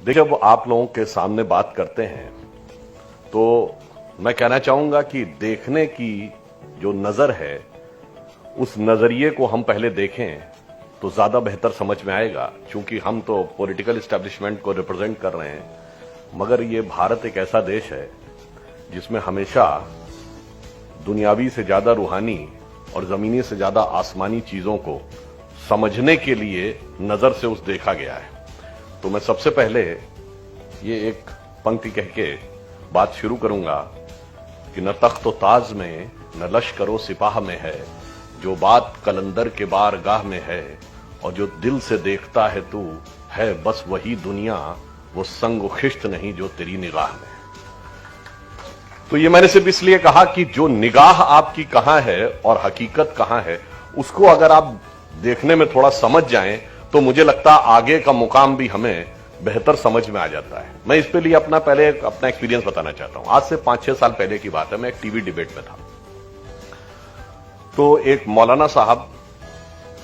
देखिए, जब आप लोगों के सामने बात करते हैं तो मैं कहना चाहूंगा कि देखने की जो नजर है उस नजरिए को हम पहले देखें तो ज्यादा बेहतर समझ में आएगा, क्योंकि हम तो पॉलिटिकल एस्टेब्लिशमेंट को रिप्रेजेंट कर रहे हैं, मगर ये भारत एक ऐसा देश है जिसमें हमेशा दुनियावी से ज्यादा रूहानी और जमीनी से ज्यादा आसमानी चीजों को समझने के लिए नजर से उस देखा गया है। तो मैं सबसे पहले ये एक पंक्ति कह के बात शुरू करूंगा कि न तख्त ताज में न लश्करो सिपाह में है, जो बात कलंदर के बारगाह में है, और जो दिल से देखता है तू है बस वही दुनिया, वो संग खिश्त नहीं जो तेरी निगाह में। तो ये मैंने सिर्फ इसलिए कहा कि जो निगाह आपकी कहां है और हकीकत कहां है, उसको अगर आप देखने में थोड़ा समझ जाएं तो मुझे लगता है आगे का मुकाम भी हमें बेहतर समझ में आ जाता है। मैं इस पे लिए अपना एक्सपीरियंस बताना चाहता हूं। आज से 5-6 साल पहले की बात है, मैं एक टीवी डिबेट में था, तो एक मौलाना साहब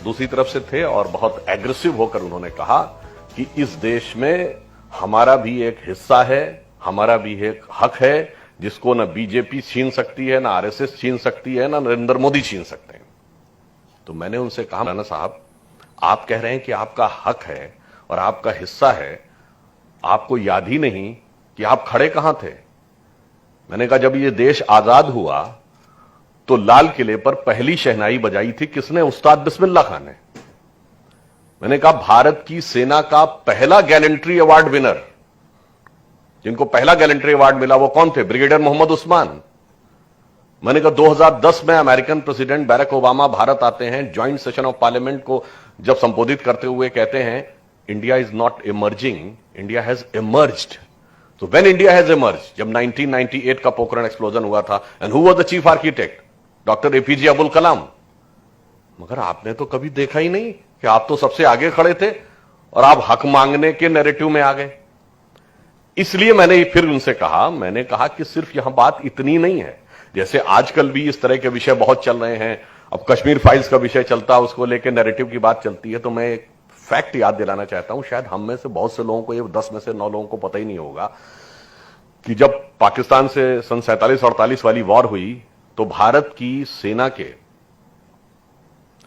दूसरी तरफ से थे और बहुत एग्रेसिव होकर उन्होंने कहा कि इस देश में हमारा भी एक हिस्सा है, हमारा भी एक हक है, जिसको न बीजेपी छीन सकती है, न आरएसएस छीन सकती है, न नरेंद्र मोदी छीन सकते हैं। तो मैंने उनसे कहा, मौलाना साहब, आप कह रहे हैं कि आपका हक है और आपका हिस्सा है, आपको याद ही नहीं कि आप खड़े कहां थे? मैंने कहा, जब ये देश आजाद हुआ तो लाल किले पर पहली शहनाई बजाई थी किसने? उस्ताद बिस्मिल्लाह खान ने। मैंने कहा, भारत की सेना का पहला गैलेंट्री अवार्ड विनर, जिनको पहला गैलेंट्री अवार्ड मिला, वो कौन थे? ब्रिगेडियर मोहम्मद उस्मान। मैंने कहा, 2010 में American president Barack Obama Bharat आते हैं, ज्वाइंट सेशन ऑफ पार्लियामेंट को जब संबोधित करते हुए कहते हैं, India is not emerging, India has emerged. तो व्हेन इंडिया हैज इमर्ज्ड, जब 1998 का पोखरण एक्सप्लोजन हुआ था, and who was the chief architect? Doctor APJ Abdul Kalam. मगर आपने तो कभी देखा ही नहीं कि आप तो सबसे आगे खड़े थे और आप हक मांगने के नैरेटिव में आ गए। इसलिए मैंने फिर उनसे कहा, मैंने कहा कि सिर्फ यहां बात इतनी नहीं है, जैसे आजकल भी इस तरह के विषय बहुत चल रहे हैं, अब कश्मीर फाइल्स का विषय चलता है, उसको लेकर नैरेटिव की बात चलती है, तो मैं एक फैक्ट याद दिलाना चाहता हूं, शायद हम में से बहुत से लोगों को, ये 10 में से 9 लोगों को पता ही नहीं होगा कि जब पाकिस्तान से सन 47-48 वाली वॉर हुई तो भारत की सेना के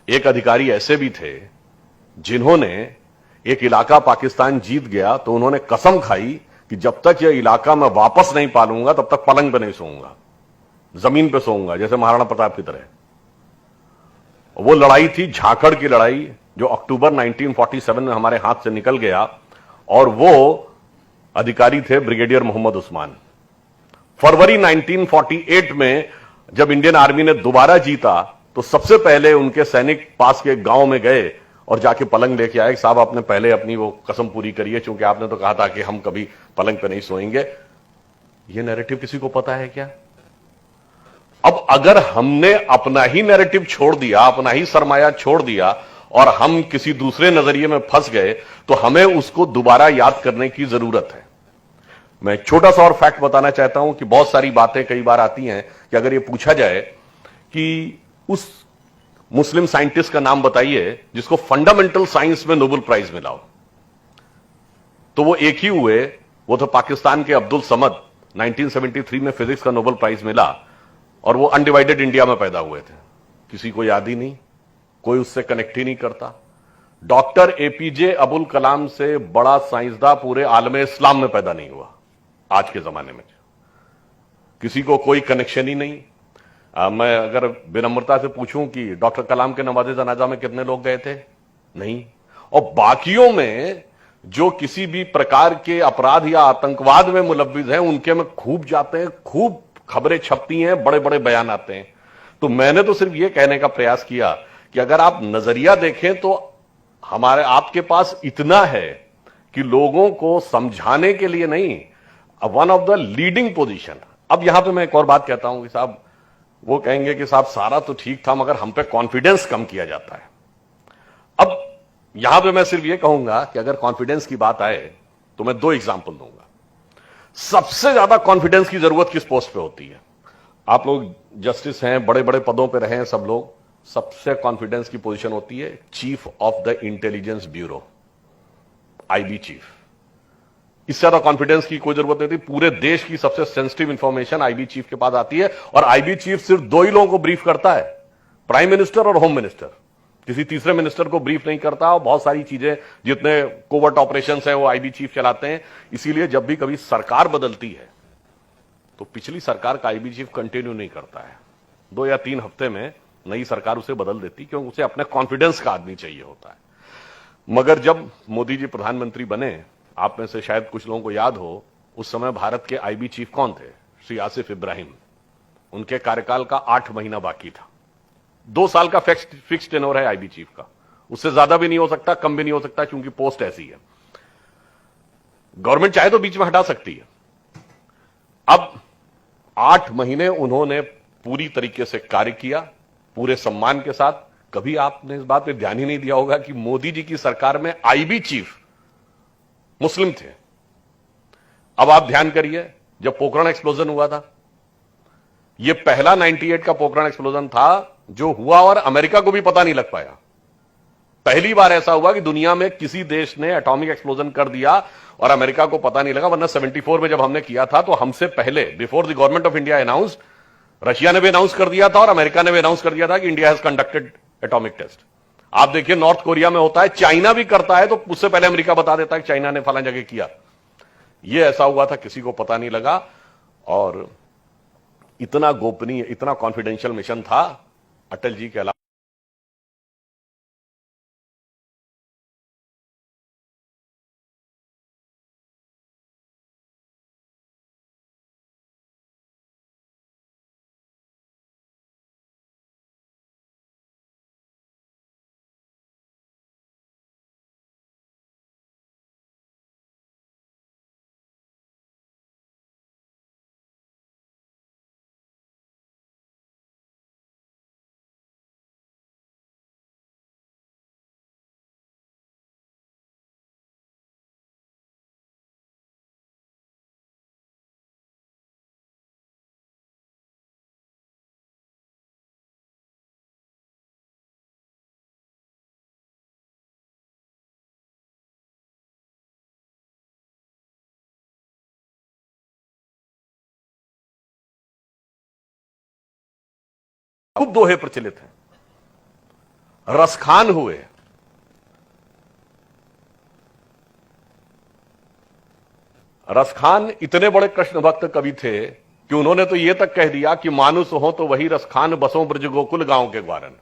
एक अधिकारी ऐसे भी थे जिन्होंने एक इलाका पाकिस्तान जीत गया तो उन्होंने कसम खाई कि जब तक यह इलाका मैं वापस नहीं पालूंगा तब तक पलंग पे नहीं सोऊंगा, जमीन पे सोऊंगा, जैसे महाराणा प्रताप की तरह। वो लड़ाई थी झाकड़ की लड़ाई, जो अक्टूबर 1947 में हमारे हाथ से निकल गया, और वो अधिकारी थे ब्रिगेडियर मोहम्मद उस्मान। फरवरी 1948 में जब इंडियन आर्मी ने दोबारा जीता तो सबसे पहले उनके सैनिक पास के गांव में गए और जाके पलंग लेके आए। साहब, आपने पहले अपनी वो कसम पूरी करिए, क्योंकि आपने तो कहा था कि हम कभी पलंग पे नहीं सोएंगे। ये नैरेटिव किसी को पता है क्या? अब अगर हमने अपना ही नैरेटिव छोड़ दिया, अपना ही सरमाया छोड़ दिया और हम किसी दूसरे नजरिए में फंस गए, तो हमें उसको दोबारा याद करने की जरूरत है। मैं एक छोटा सा और फैक्ट बताना चाहता हूं कि बहुत सारी बातें कई बार आती हैं कि अगर ये पूछा जाए कि उस मुस्लिम साइंटिस्ट का नाम बताइए जिसको फंडामेंटल साइंस में नोबेल प्राइज मिला हो, तो वो एक ही हुए, वो तो पाकिस्तान के अब्दुल समद। 1973 में फिजिक्स का नोबेल प्राइज मिला और वो अनडिवाइडेड इंडिया में पैदा हुए थे। किसी को याद ही नहीं, कोई उससे कनेक्ट ही नहीं करता। डॉक्टर एपीजे अब्दुल कलाम से बड़ा साइंसदान पूरे आलम इस्लाम में पैदा नहीं हुआ आज के जमाने में, किसी को कोई कनेक्शन ही नहीं। मैं अगर विनम्रता से पूछूं कि डॉक्टर कलाम के नवाज़े जनाजा में कितने लोग गए थे? नहीं। और बाकियों में जो किसी भी प्रकार के अपराध या आतंकवाद में मुलव्विस हैं, उनके में खूब जाते हैं, खूब खबरें छपती हैं, बड़े बड़े बयान आते हैं। तो मैंने तो सिर्फ यह कहने का प्रयास किया कि अगर आप नजरिया देखें तो आपके पास इतना है कि लोगों को समझाने के लिए नहीं, one of the leading position. अब यहां पे मैं एक और बात कहता हूं कि साहब, वो कहेंगे कि साहब सारा तो ठीक था मगर हम पे कॉन्फिडेंस कम किया जाता है। अब यहां पे मैं सिर्फ ये कहूंगा कि अगर कॉन्फिडेंस की बात आए तो मैं 2 एग्जांपल दूंगा। सबसे ज्यादा कॉन्फिडेंस की जरूरत किस पोस्ट पे होती है? आप लोग जस्टिस हैं, बड़े बड़े पदों पे रहे हैं सब लोग, सबसे कॉन्फिडेंस की पोजीशन होती है chief of the intelligence bureau, IB chief. इससे ज्यादा कॉन्फिडेंस की कोई जरूरत नहीं थी। पूरे देश की सबसे सेंसिटिव इंफॉर्मेशन आईबी चीफ के पास आती है, और आईबी चीफ सिर्फ दो ही लोगों को ब्रीफ करता है, प्राइम मिनिस्टर और होम मिनिस्टर। किसी तीसरे मिनिस्टर को ब्रीफ नहीं करता, और बहुत सारी चीजें, जितने कोवर्ट ऑपरेशंस हैं वो आईबी चीफ चलाते हैं। इसीलिए जब भी कभी सरकार बदलती है तो पिछली सरकार का आईबी चीफ कंटिन्यू नहीं करता है, 2 या 3 हफ्ते में नई सरकार उसे बदल देती, क्योंकि उसे अपने कॉन्फिडेंस का आदमी चाहिए होता है। मगर जब मोदी जी प्रधानमंत्री बने, आप में से शायद कुछ लोगों को याद हो, उस समय भारत के आईबी चीफ कौन थे? श्री आसिफ इब्राहिम। उनके कार्यकाल का 8 महीना बाकी था। 2 साल का फिक्स टेन्योर है आईबी चीफ का, उससे ज्यादा भी नहीं हो सकता, कम भी नहीं हो सकता, क्योंकि पोस्ट ऐसी है। गवर्नमेंट चाहे तो बीच में हटा सकती है। अब 8 महीने उन्होंने पूरी तरीके से कार्य किया, पूरे सम्मान के साथ। कभी आपने इस बात पे ध्यान ही नहीं दिया होगा कि मोदी जी की सरकार में आईबी चीफ मुस्लिम थे। अब आप ध्यान करिए, जब पोखरण एक्सप्लोजन हुआ था, यह पहला 98 का पोखरण एक्सप्लोजन था जो हुआ और अमेरिका को भी पता नहीं लग पाया। पहली बार ऐसा हुआ कि दुनिया में किसी देश ने एटॉमिक एक्सप्लोजन कर दिया और अमेरिका को पता नहीं लगा। वरना 74 में जब हमने किया था तो हमसे पहले, before the government of India announce, Russia ने भी अनाउंस कर दिया था और अमेरिका ने भी अनाउंस कर दिया था कि India has conducted atomic test. आप देखिए, नॉर्थ कोरिया में होता है, चाइना भी करता है, तो उससे पहले अमेरिका बता देता है कि चाइना ने फलां जगह किया। यह ऐसा हुआ था, किसी को पता नहीं लगा, और इतना गोपनीय, इतना कॉन्फिडेंशियल मिशन था अटल जी के अलावा। खूब दोहे प्रचलित हैं। रसखान हुए, रसखान इतने बड़े कृष्ण भक्त कवि थे कि उन्होंने तो यह तक कह दिया कि मानुष हो तो वही रसखान, बसों ब्रज गोकुल गांव के ग्वारन,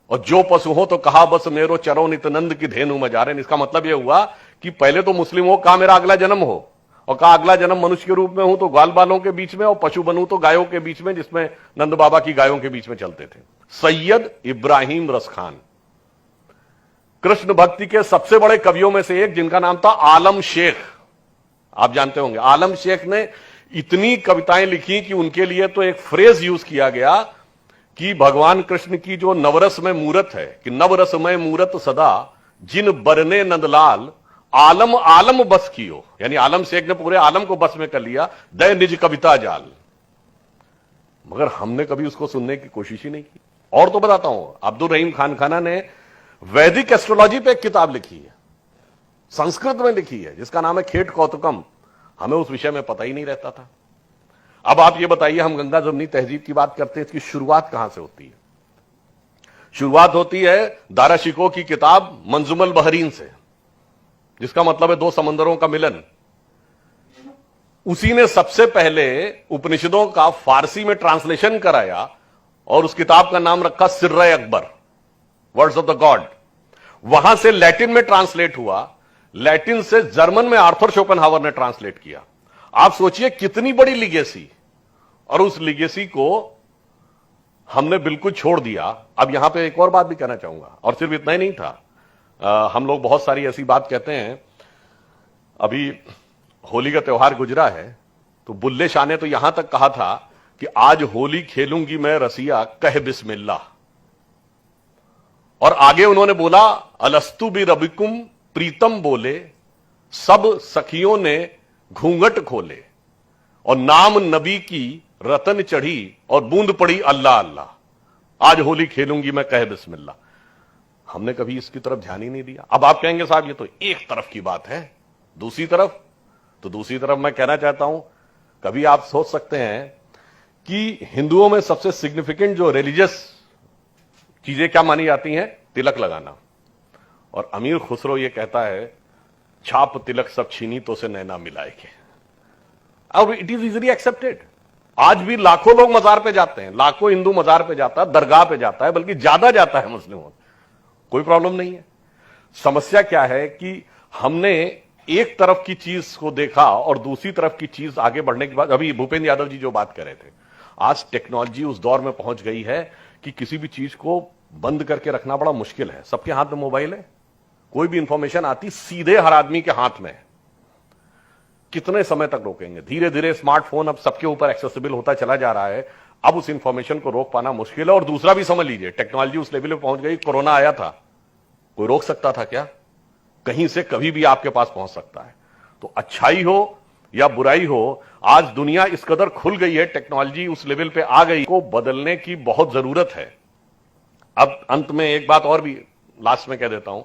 और जो पशु हो तो कहा बस मेरो चरो नित्यानंद की धेनु मजारन। इसका मतलब यह हुआ कि पहले तो मुस्लिम हो, कहा मेरा अगला जन्म हो, और कहा अगला जन्म मनुष्य के रूप में हूं तो ग्वाल बालों के बीच में, और पशु बनूं तो गायों के बीच में, जिसमें नंद बाबा की गायों के बीच में चलते थे। सैयद इब्राहिम रसखान कृष्ण भक्ति के सबसे बड़े कवियों में से एक, जिनका नाम था आलम शेख। आप जानते होंगे, आलम शेख ने इतनी कविताएं लिखी कि उनके लिए तो एक फ्रेज यूज किया गया कि भगवान कृष्ण की जो नवरस में मूरत है, कि नवरस में मूरत सदा जिन बरने नंदलाल आलम आलम बस कियो, यानी आलम शेख ने पूरे आलम को बस में कर लिया, दय निज कविता जाल। मगर हमने कभी उसको सुनने की कोशिश ही नहीं की। और तो बताता हूं, अब्दुल रहीम खान खाना ने वैदिक एस्ट्रोलॉजी पे एक किताब लिखी है, संस्कृत में लिखी है, जिसका नाम है खेट कौतुकम। हमें उस विषय में पता ही नहीं रहता था। अब आप ये बताइए, हम गंगा जमुनी तहजीब की बात करते हैं, इसकी शुरुआत कहां से होती है? शुरुआत होती है दारा शिकोह की किताब मंजुमल बहरीन से, जिसका मतलब है 2 समंदरों का मिलन। उसी ने सबसे पहले उपनिषदों का फारसी में ट्रांसलेशन कराया और उस किताब का नाम रखा Sirre Akbar, words of the God. वहां से लैटिन में ट्रांसलेट हुआ, लैटिन से जर्मन में आर्थर शोपेनहावर ने ट्रांसलेट किया। आप सोचिए कितनी बड़ी लिगेसी, और उस लिगेसी को हमने बिल्कुल छोड़ दिया। अब यहां पे एक और बात भी कहना चाहूंगा, और सिर्फ इतना ही नहीं था, हम लोग बहुत सारी ऐसी बात कहते हैं। अभी होली का त्योहार गुजरा है, तो बुल्ले शाह ने तो यहां तक कहा था कि आज होली खेलूंगी मैं रसिया कह बिस्मिल्लाह, और आगे उन्होंने बोला अलस्तु बि रबिकुम प्रीतम बोले, सब सखियों ने घूंघट खोले, और नाम नबी की रतन चढ़ी और बूंद पड़ी अल्लाह अल्लाह, आज होली खेलूंगी मैं कह बिस्मिल्लाह। हमने कभी इसकी तरफ ध्यान ही नहीं दिया। अब आप कहेंगे साहब ये तो एक तरफ की बात है, दूसरी तरफ मैं कहना चाहता हूं, कभी आप सोच सकते हैं कि हिंदुओं में सबसे सिग्निफिकेंट जो रिलीजियस चीजें क्या मानी जाती हैं? तिलक लगाना। और अमीर खुसरो ये कहता है, छाप तिलक सब छीनी तो से नैना मिलाएंगे। और इट इज इजिली एक्सेप्टेड। आज भी लाखों लोग मजार पे जाते हैं, लाखों हिंदू मजार पे जाता है, दरगाह पे जाता है, बल्कि ज्यादा जाता है मुस्लिमों। कोई प्रॉब्लम नहीं है। समस्या क्या है कि हमने एक तरफ की चीज को देखा और दूसरी तरफ की चीज आगे बढ़ने के बाद, अभी भूपेंद्र यादव जी जो बात कर रहे थे, आज टेक्नोलॉजी उस दौर में पहुंच गई है कि किसी भी चीज को बंद करके रखना बड़ा मुश्किल है। सबके हाथ में मोबाइल है, कोई भी इंफॉर्मेशन आती सीधे हर आदमी के हाथ में है। कितने समय तक रोकेंगे? धीरे धीरे स्मार्टफोन अब सबके ऊपर एक्सेसिबल होता चला जा रहा है। अब उस इंफॉर्मेशन को रोक पाना मुश्किल है। और दूसरा भी समझ लीजिए, टेक्नोलॉजी उस लेवल पे पहुंच गई, कोरोना आया था, कोई रोक सकता था क्या? कहीं से कभी भी आपके पास पहुंच सकता है। तो अच्छाई हो या बुराई हो, आज दुनिया इस कदर खुल गई है, टेक्नोलॉजी उस लेवल पे आ गई, को बदलने की बहुत जरूरत है। अब अंत में एक बात और भी लास्ट में कह देता हूं।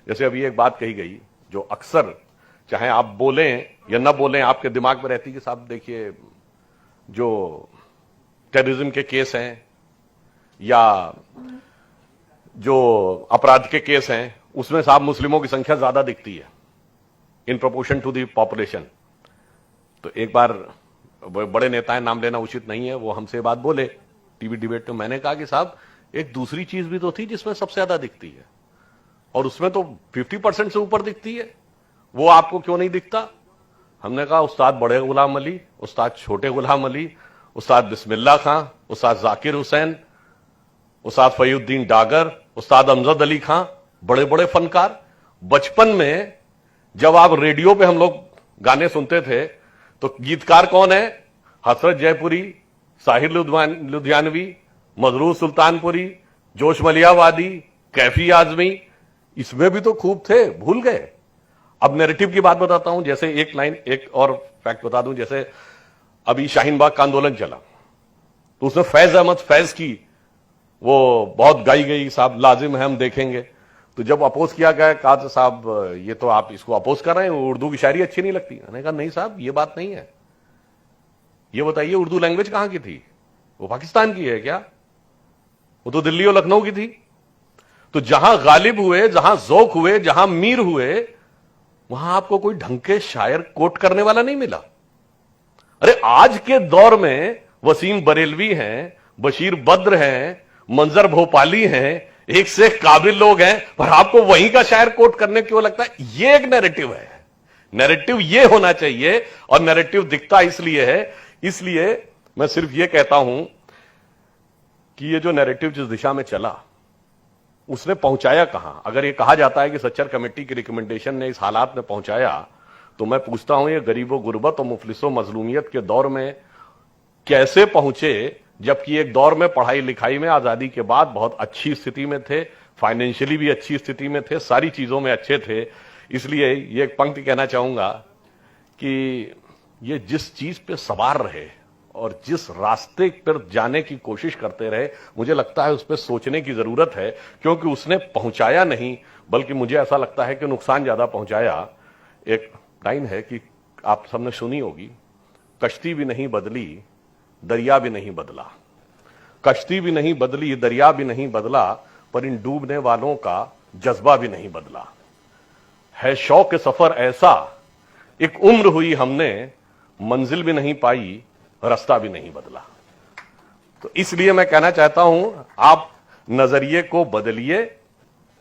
जैसे अभी एक बात कही गई जो अक्सर, चाहे आप बोलें या ना बोलें, आपके दिमाग में रहती कि साहब देखिए, जो टेररिज्म के केस हैं या जो अपराध के केस हैं, उसमें साहब मुस्लिमों की संख्या ज्यादा दिखती है in proportion to the population. तो एक बार बड़े नेताएं, नाम लेना उचित नहीं है, वो हमसे बात बोले टीवी डिबेट में। मैंने कहा कि साहब एक दूसरी चीज भी तो थी जिसमें सबसे ज्यादा दिखती है, और उसमें तो 50% से ऊपर दिखती है, वो आपको क्यों नहीं दिखता? हमने कहा उस्ताद बड़े गुलाम अली, उस्ताद छोटे गुलाम अली, उस्ताद बिस्मिल्लाह खां, उस्ताद जाकिर हुसैन, उस्ताद फहीउद्दीन डागर, उस्ताद अमजद अली खां, बड़े बड़े फनकार। बचपन में जब आप रेडियो पे हम लोग गाने सुनते थे तो गीतकार कौन है? हसरत जयपुरी, साहिर लुधियानवी, मजरूर सुल्तानपुरी, जोश मलियावादी, कैफी आजमी। इसमें भी तो खूब थे, भूल गए। अब नैरेटिव की बात बताता हूं। जैसे एक लाइन, एक और फैक्ट बता दूं। जैसे अभी शाहीन बाग का आंदोलन चला तो उसमें फैज अहमद फैज की वो बहुत गाई गई, साहब लाजिम है हम देखेंगे। तो जब अपोज किया गया, कहा तो साहब ये तो आप इसको अपोज कर रहे हैं, उर्दू की शायरी अच्छी नहीं लगती। मैंने कहा नहीं साहब, ये बात नहीं है। ये बताइए उर्दू लैंग्वेज कहां की थी? वो पाकिस्तान की है क्या? वो तो दिल्ली और लखनऊ की थी। तो जहां गालिब हुए, जहां ज़ौक हुए, जहां मीर हुए, वहां आपको कोई ढंग के शायर कोट करने वाला नहीं मिला। अरे आज के दौर में वसीम बरेलवी हैं, बशीर बद्र हैं, मंजर भोपाली हैं, एक से एक काबिल लोग हैं, पर आपको वहीं का शायर कोट करने क्यों लगता है? ये एक नैरेटिव है। नैरेटिव ये होना चाहिए, और नैरेटिव दिखता इसलिए है। इसलिए मैं सिर्फ ये कहता हूं कि ये जो नैरेटिव जिस दिशा में चला, उसने पहुंचाया कहां? अगर ये कहा जाता है कि सच्चर कमेटी की रिकमेंडेशन ने इस हालात में पहुंचाया, तो मैं पूछता हूं ये गरीबों, गुर्बत और मुफलिसों, मजलूमियत के दौर में कैसे पहुंचे? जबकि एक दौर में पढ़ाई लिखाई में आजादी के बाद बहुत अच्छी स्थिति में थे, फाइनेंशियली भी अच्छी स्थिति में थे, सारी चीजों में अच्छे थे। इसलिए ये एक पंक्ति कहना चाहूंगा कि ये जिस चीज पे सवार रहे और जिस रास्ते पर जाने की कोशिश करते रहे, मुझे लगता है उस पर सोचने की जरूरत है, क्योंकि उसने पहुंचाया नहीं, बल्कि मुझे ऐसा लगता है कि नुकसान ज्यादा पहुंचाया। एक लाइन है कि आप सबने सुनी होगी, कश्ती भी नहीं बदली, दरिया भी नहीं बदला। कश्ती भी नहीं बदली, दरिया भी नहीं बदला, पर इन डूबने वालों का जज्बा भी नहीं बदला। है शौक सफर ऐसा, एक उम्र हुई हमने, मंजिल भी नहीं पाई, रास्ता भी नहीं बदला। तो इसलिए मैं कहना चाहता हूं, आप नजरिए को बदलिए,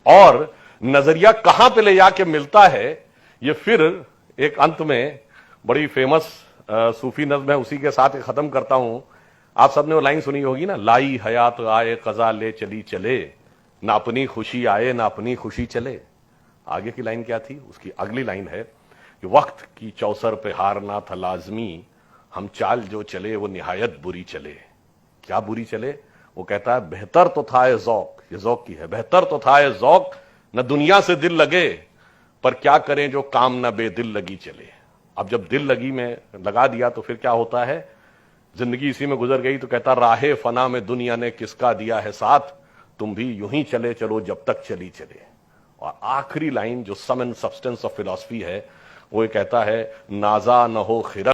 और नजरिया कहां पे ले जाके मिलता है, ये फिर एक अंत में बड़ी फेमस सूफी नज्म है, उसी के साथ खत्म करता हूं। आप सबने वो लाइन सुनी होगी ना, लाई हयात आए कजा ले चली चले, ना अपनी खुशी आए ना अपनी खुशी चले। आगे की लाइन क्या थी? उसकी अगली लाइन है कि वक्त की चौसर पे हारना था लाजमी, हम चाल जो चले वो निहायत बुरी चले। क्या बुरी चले? वो कहता है बेहतर तो था ये ज़ौक, ये ज़ौक की है, बेहतर तो था ये ज़ौक, न दुनिया से दिल लगे, पर क्या करें जो काम न बेदिल लगी चले। अब जब दिल लगी में लगा दिया तो फिर क्या होता है? जिंदगी इसी में गुजर गई। तो कहता राहे फना में दुनिया ने किसका दिया है साथ, तुम भी यूं ही चले चलो जब तक चली चले। और आखिरी लाइन जो सम एंड सब्सटेंस ऑफ फिलॉसफी है, वो ये कहता है, नाजा न हो खिरक